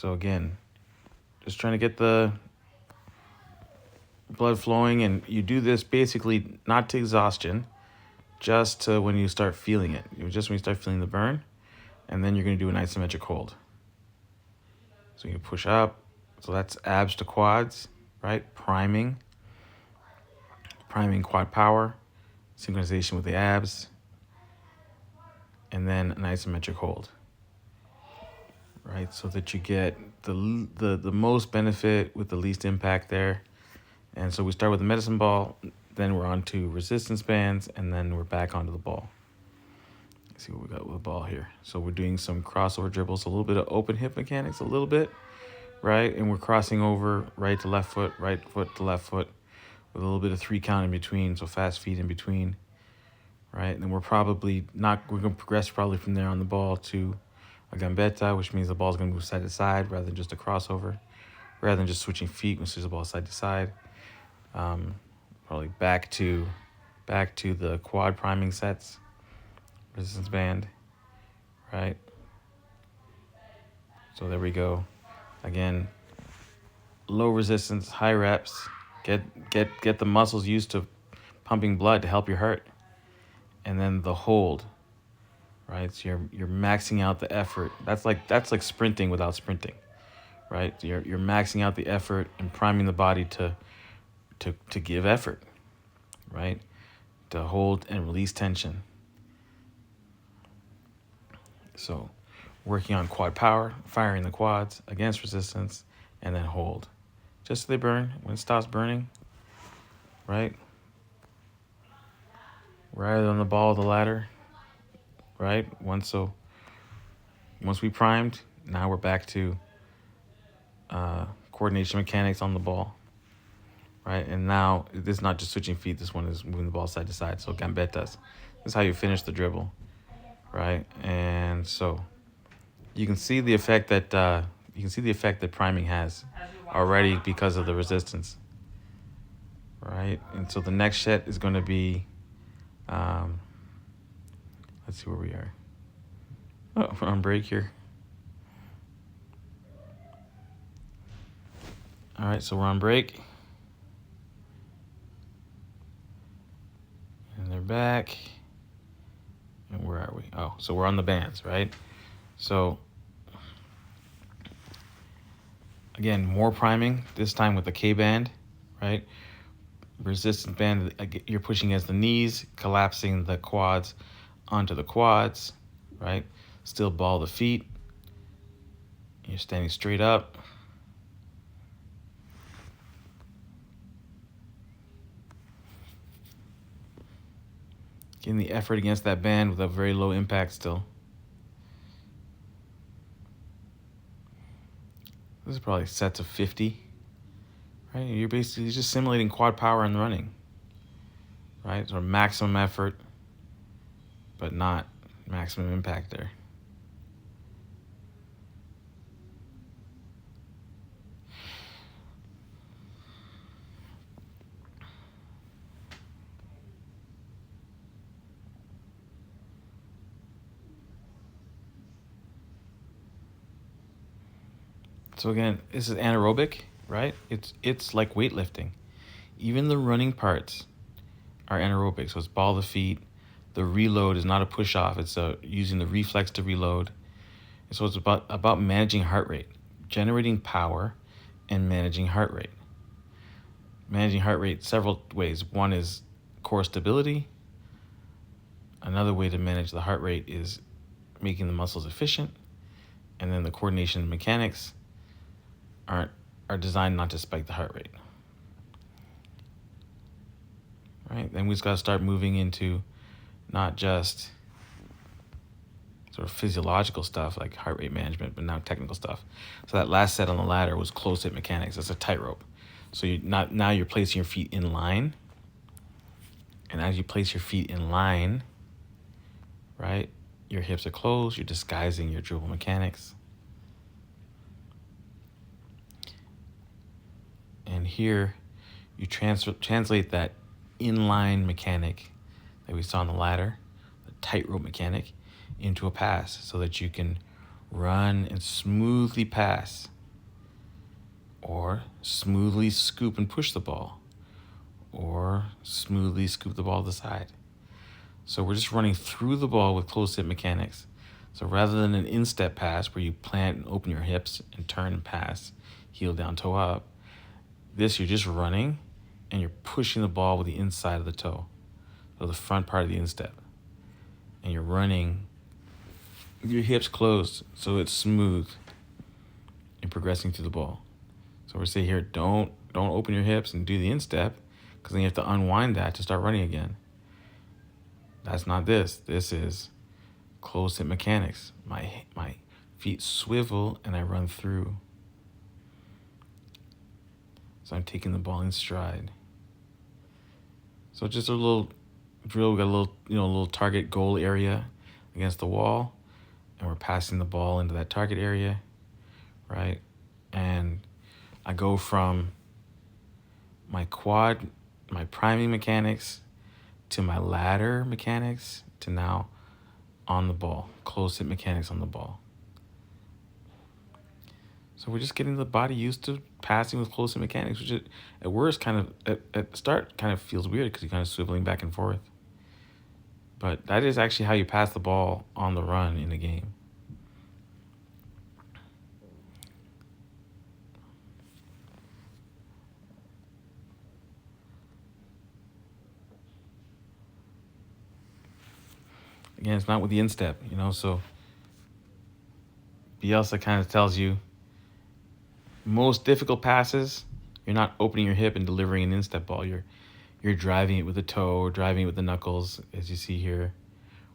So again, just trying to get the blood flowing, and you do this basically not to exhaustion, just to when you start feeling it. Just when you start feeling the burn, and then you're going to do an isometric hold. So you push up. So that's abs to quads, right? Priming quad power, synchronization with the abs, and then an isometric hold, right? So that you get the most benefit with the least impact there. And so we start with the medicine ball, then we're on to resistance bands, and then we're back onto the ball. Let's see what we got with the ball here. So we're doing some crossover dribbles, a little bit of open hip mechanics, a little bit, right? And we're crossing over right to left foot to left foot, with a little bit of 3 count in between, so fast feet in between, right? And then we're going to progress probably from there on the ball to a gambetta, which means the ball's going to move side to side rather than just a crossover, rather than just switching feet, which is the ball side to side. Probably back to the quad priming sets, resistance band, right? So there we go. Again, low resistance, high reps. Get the muscles used to pumping blood to help your heart. And then the hold, right? So you're maxing out the effort. That's like sprinting without sprinting, right? You're maxing out the effort and priming the body to give effort, right? To hold and release tension. So working on quad power, firing the quads against resistance, and then hold. Just so they burn. When it stops burning, right? Rather than the ball of the ladder, right? Once we primed, now we're back to coordination mechanics on the ball, right? And now this is not just switching feet. This one is moving the ball side to side. So gambettas. This is how you finish the dribble, right? And so you can see the effect that priming has already because of the resistance, right? And so the next set is going to be, let's see where we are. Oh, we're on break here. All right, so we're on break. And they're back. And where are we? Oh, so we're on the bands, right? So, again, more priming, this time with the K-band, right? Resistance band, you're pushing against the knees, collapsing the quads onto the quads, right? Still ball the feet. You're standing straight up. Getting the effort against that band with a very low impact still. This is probably sets of 50, right? You're basically just simulating quad power and running, right? So maximum effort, but not maximum impact there. So again, this is anaerobic, right? It's like weightlifting. Even the running parts are anaerobic. So it's ball the feet. The reload is not a push off. It's using the reflex to reload. And so it's about managing heart rate, generating power, and managing heart rate. Managing heart rate several ways. One is core stability. Another way to manage the heart rate is making the muscles efficient. And then the coordination and mechanics are designed not to spike the heart rate. Right? Then we just got to start moving into not just sort of physiological stuff like heart rate management, but now technical stuff. So that last set on the ladder was closed hip mechanics. That's a tightrope. So now you're placing your feet in line. And as you place your feet in line, right, your hips are closed. You're disguising your dribble mechanics. And here you translate that inline mechanic that we saw on the ladder, the tightrope mechanic, into a pass so that you can run and smoothly pass or smoothly scoop and push the ball, or smoothly scoop the ball to the side. So we're just running through the ball with closed hip mechanics. So rather than an instep pass where you plant and open your hips and turn and pass, heel down, toe up, this you're just running and you're pushing the ball with the inside of the toe, so the front part of the instep. And you're running with your hips closed so it's smooth and progressing through the ball. So we're saying here, don't open your hips and do the instep, because then you have to unwind that to start running again. That's not this. This is closed hip mechanics. My feet swivel and I run through. So I'm taking the ball in stride. So just a little drill. We got a little target goal area against the wall, and we're passing the ball into that target area, right? And I go from my quad, my priming mechanics, to my ladder mechanics, to now on the ball, closed hip mechanics on the ball. So we're just getting the body used to passing with closed hip mechanics, which at worst at start kind of feels weird because you're kind of swiveling back and forth. But that is actually how you pass the ball on the run in a game. Again, it's not with the instep, so Bielsa kind of tells you most difficult passes, you're not opening your hip and delivering an instep ball. You're driving it with the toe or driving it with the knuckles, as you see here,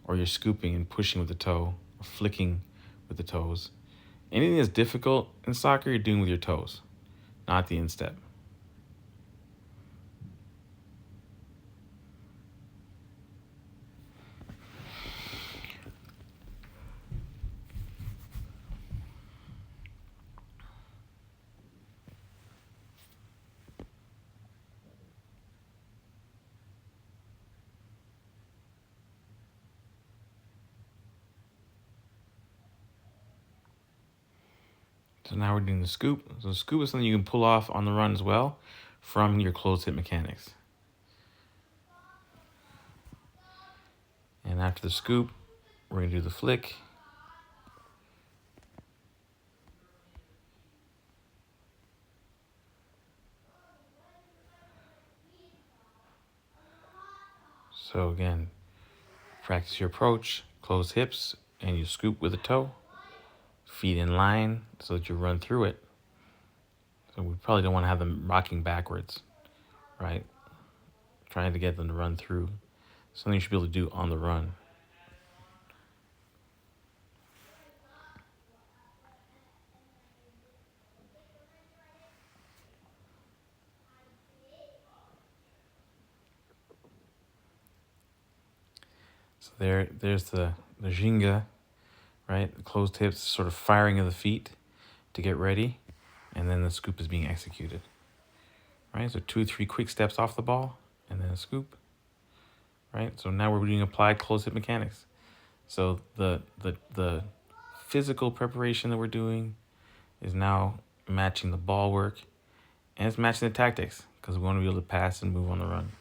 or you're scooping and pushing with the toe or flicking with the toes. Anything that's difficult in soccer, you're doing with your toes, not the instep. So now we're doing the scoop. So the scoop is something you can pull off on the run as well from your closed hip mechanics. And after the scoop, we're going to do the flick. So again, practice your approach, closed hips, and you scoop with a toe. Feet in line so that you run through it. So we probably don't want to have them rocking backwards, right? Trying to get them to run through. Something you should be able to do on the run. So there's the ginga, right? The closed hips, sort of firing of the feet to get ready, and then the scoop is being executed. Right? So 2-3 quick steps off the ball, and then a scoop. Right? So now we're doing applied closed hip mechanics. So the physical preparation that we're doing is now matching the ball work, and it's matching the tactics because we want to be able to pass and move on the run.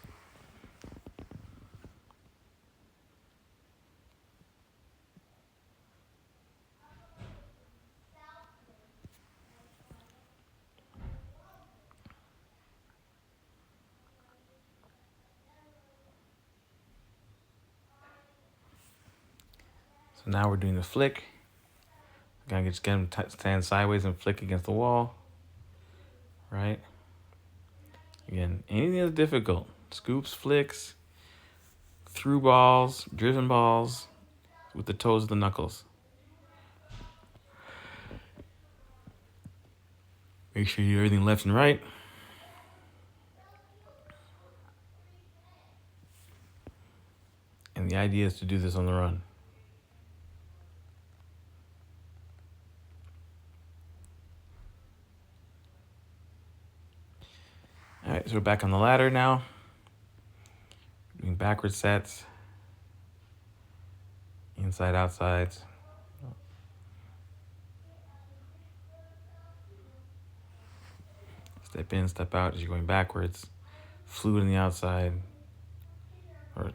So now we're doing the flick. Gotta just get them to stand sideways and flick against the wall. Right? Again, anything that's difficult. Scoops, flicks, through balls, driven balls, with the toes of the knuckles. Make sure you do everything left and right. And the idea is to do this on the run. All right, so we're back on the ladder now. Doing backward sets. Inside, outsides. Step in, step out as you're going backwards. Fluid on the outside, or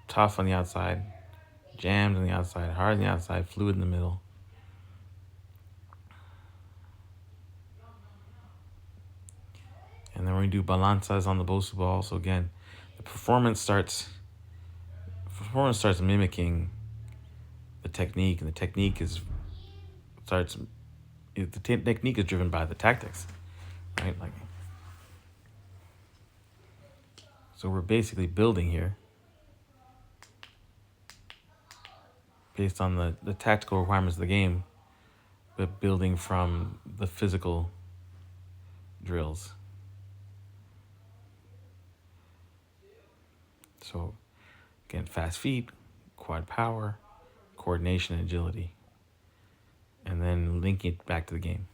tough on the outside, jammed on the outside, hard on the outside, fluid in the middle. And then we're going to do balanzas on the Bosu ball. So again, the performance starts mimicking the technique, and the technique is driven by the tactics, right? Like, so we're basically building here based on the tactical requirements of the game, but building from the physical drills. So again, fast feet, quad power, coordination, and agility, and then linking it back to the game.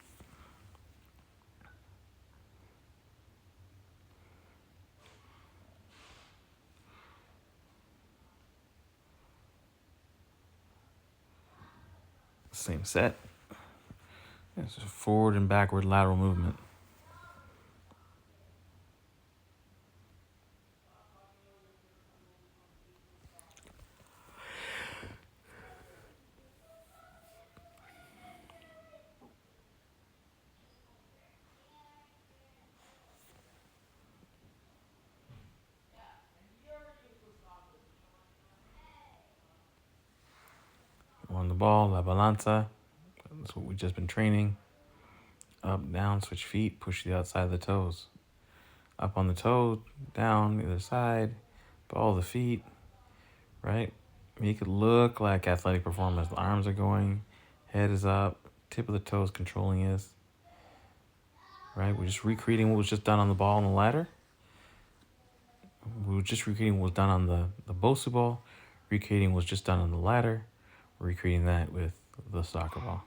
Same set. It's a forward and backward lateral movement. On the ball, la balanza. That's what we've just been training. Up, down, switch feet, push the outside of the toes. Up on the toe, down the other side, ball the feet, right? Make it look like athletic performance. The arms are going, head is up, tip of the toes controlling is. Right? We're just recreating what was just done on the ball and the ladder. We were just recreating what was done on the Bosu ball, recreating what was just done on the ladder, recreating that with the soccer ball.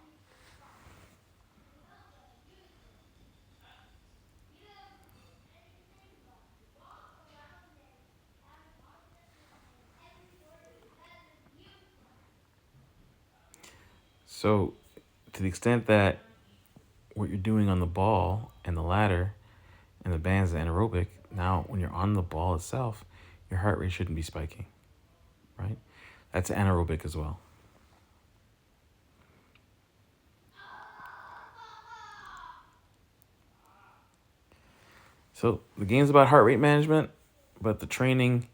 So, to the extent that what you're doing on the ball and the ladder and the bands is anaerobic, now when you're on the ball itself, your heart rate shouldn't be spiking, right? That's anaerobic as well. So the game's about heart rate management, but the training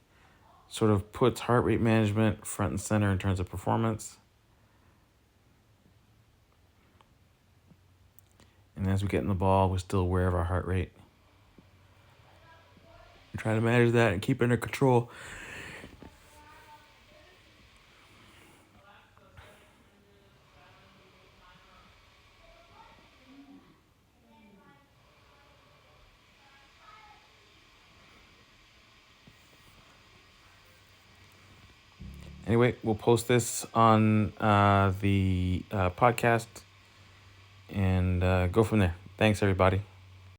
sort of puts heart rate management front and center in terms of performance. And as we get in the ball, we're still aware of our heart rate. We try to manage that and keep it under control. Anyway, we'll post this on the podcast and go from there. Thanks, everybody.